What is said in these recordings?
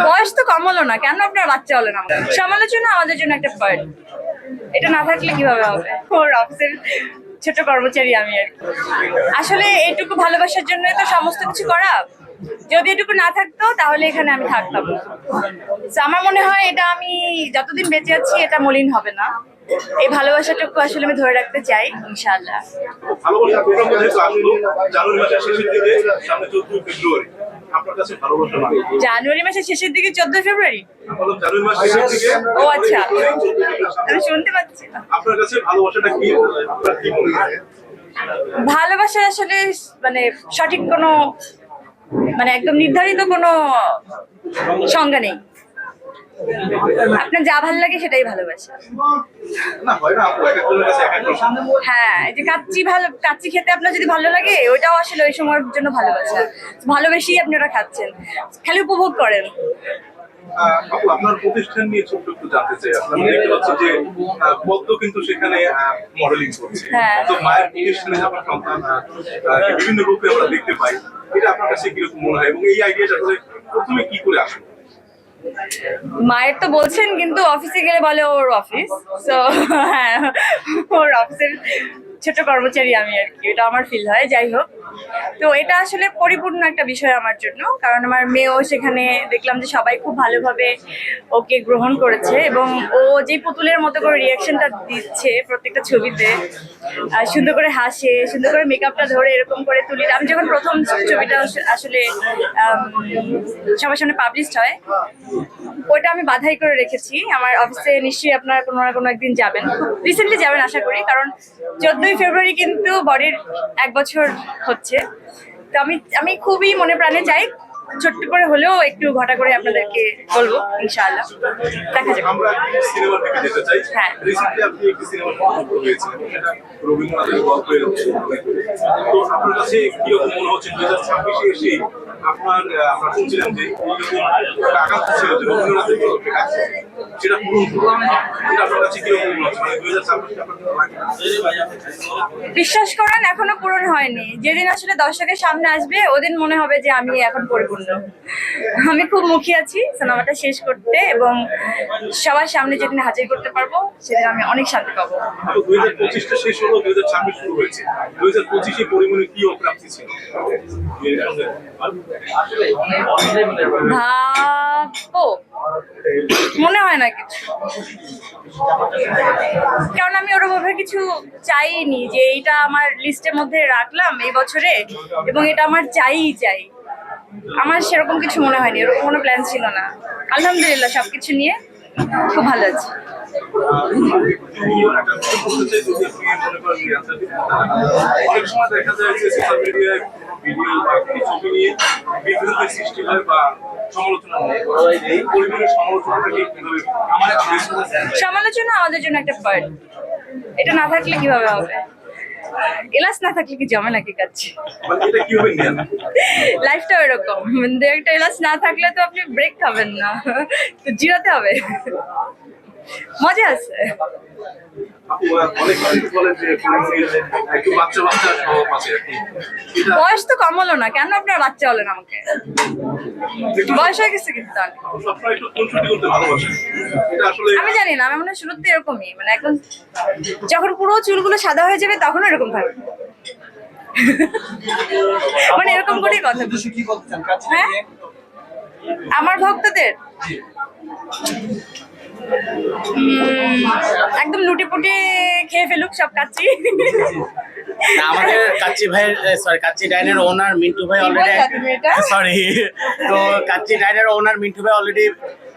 বয়স তো কম হলো না, কেন আপনার বাচ্চা হলো না? সমালোচনা আমাদের জন্য একটা পার্ট, এটা না থাকলে কিভাবে হবে? ওর অফিসের ছোট কর্মচারী আমি আর কি। আসলে এইটুকু ভালোবাসার জন্য তো সমস্ত কিছু করা, যদি এটুকু না থাকতো তাহলে এখানে আমি থাকতাম না। So, আমার মনে হয় এটা আমি যতদিন বেঁচে আছি এটা মলিন হবে না। এই ভালোবাসাটুকু আসলে আমি ধরে রাখতে চাই, ইনশাআল্লাহ। জানুয়ারি মাসের শেষের দিকে 14 ফেব্রুয়ারি। ও আচ্ছা, আমি শুনতে পাচ্ছি না। আপনার কাছে ভালোবাসাটা কি? ভালোবাসা আসলে মানে সঠিক কোনো মানে একদম নির্ধারিত কোনো সংজ্ঞা নেই। আপনার যা ভালো লাগে সেটাই ভালোবাসা। হ্যাঁ, এই যে কাচ্চি খেতে আপনার যদি ভালো লাগে ওইটাও আসলে ওই সময়ের জন্য ভালোবাসা। ভালোবেসেই আপনি ওটা খাচ্ছেন, খালি উপভোগ করেন। আপনার প্রতিষ্ঠান নিয়ে ছোট্ট একটু জানতে চাই। আপনারা দেখতে পাচ্ছি যে পদ্ম কিন্তু সেখানে মডেলিং করছে। তো মায়ের প্রতিষ্ঠানে আপনার সন্তান বিভিন্ন রূপে আমরা দেখতে পাই, এটা আপনার কাছে কিরকম মনে হয় এবং এই আইডিয়াটা আসলে প্রথমে কি করে আসে? মায়ের তো বলছেন, কিন্তু অফিসে গেলে বলে ওর অফিস। তো হ্যাঁ, ওর অফিসের ছোট কর্মচারী আমি আর কি, এটা আমার ফিল হয়। যাই হোক, তো এটা আসলে পরিপূর্ণ একটা বিষয় আমার জন্য, কারণ আমার মেয়েও সেখানে দেখলাম যে সবাই খুব ভালোভাবে ওকে গ্রহণ করেছে এবং ও যে পুতুলের মতো করে রিয়াকশনটা দিচ্ছে প্রত্যেকটা ছবিতে, সুন্দর করে হাসে, সুন্দর করে মেকআপটা ধরে এরকম করে তুলি। আমি যখন প্রথম ছবিটা আসলে সবার সামনে পাবলিশড হয়, ওইটা আমি বাধাই করে রেখেছি। আমার অফিসে নিশ্চয়ই আপনারা কোনো না কোনো একদিন যাবেন, রিসেন্টলি যাবেন আশা করি, কারণ 14 ফেব্রুয়ারি কিন্তু বডির 1 বছর হচ্ছে। তো আমি খুবই মনে প্রাণে চাই ছোট্ট করে হলেও একটু ঘটা করে আপনাদেরকে বলবো, ইনশাআল্লাহ দেখা যাবে। আমরা সিনেমা দেখে যেতে চাই। হ্যাঁ, রিসেন্টলি আপনি একটি সিনেমা করেছিলেন, এটা রবীন্দ্রনাথের গল্পের। তো আপনার কাছে কিরকম মনে হচ্ছে 2026-এ এসে আমরা শুনছিলাম যে আকাঙ্ক্ষা ছিল যে রবীন্দ্রনাথের গল্পে কাজ সেটা পূরণ করবে, এটা আপনার কাছে কিরকম মনে হচ্ছে? মানে 2026 বিশ্বাস করেন এখনো পূরণ হয়নি। যেদিন আসলে দর্শকের সামনে আসবে ওদিন মনে হবে যে আমি এখন পরিপূর্ণ। আমি খুব মুখী আছি সিনেমাটা শেষ করতে এবং সবার সামনে যেদিন হাজির করতে পারবো সেদিন আমি অনেক শান্তি পাবো। 2025টা শেষ হলো, 2026 শুরু হয়েছে। 2025-এ পরিমণি কি অপ্রাপ্তি ছিল? ভাবো, মনে হয় না কিছু, কারণ আমি ওরভাবে কিছু চাইনি যে এইটা আমার লিস্টের মধ্যে রাখলাম এই বছরে এবং এটা আমার চাই। আমার সেরকম কিছু মনে হয়নি, এরকম কোনো প্ল্যান ছিল না। আলহামদুলিল্লাহ সবকিছু নিয়ে খুব ভালো আছি। অনেক সময় দেখা যায় যে সোশ্যাল মিডিয়ায় ভিডিও বা ছবি নিয়ে বিভ্রান্তির সৃষ্টি হয় বা সমালোচনা আমাদের জন্য একটা পার্ট, এটা না থাকলে কিভাবে হবে? এলাস না থাকলে কি জমে নাকি কাজ? লাইফটা এরকম, একটা এলাস না থাকলে তো আপনি ব্রেক খাবেন না, তো জিরাতে হবে। মজা আছে। বয়স তো কম হলো না, কেন আপনার বাচ্চা হলেন? আমাকে বয়স হয়ে গেছে কিন্তু আমি জানি না, আমি মনে হয় শুরুতে এরকমই, মানে এখন যখন পুরো চুলগুলো সাদা হয়ে যাবে তখন এরকম থাকবে। মানে এরকম করেই কথা। হ্যাঁ, আমার ভক্তদের একদম লুটিপুটি খেয়ে ফেলুক সব কাচ্চি। আমাদের কাচ্চি ভাইয়ের কাচ্চি ডাইনের ওনার মিন্টু ভাই অলরেডি তো কাচ্চি ডাইনের ওনার মিন্টু ভাই অলরেডি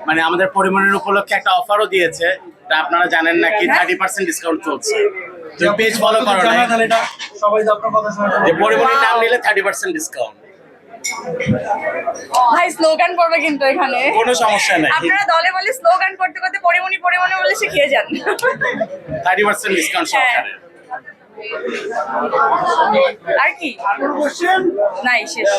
মানে আমাদের পরিমাণের উপলক্ষে একটা অফারও দিয়েছে। তা আপনারা জানেন নাকি 30% ডিসকাউন্ট চলছে। তো পেজ ফলো করো না, সবাই তো আপনার কথা শুনে যে পরিমাণের নাম নিলে 30% ডিসকাউন্ট। ভাই স্লোগান করবে কিন্তু এখানে কোনো সমস্যা নাই, আপনারা দলে বলে স্লোগান করতে করতে পরিমণি বলে শিখিয়ে যান। 30% ডিসকাউন্ট সরকারে। আর কি নাই শেষ।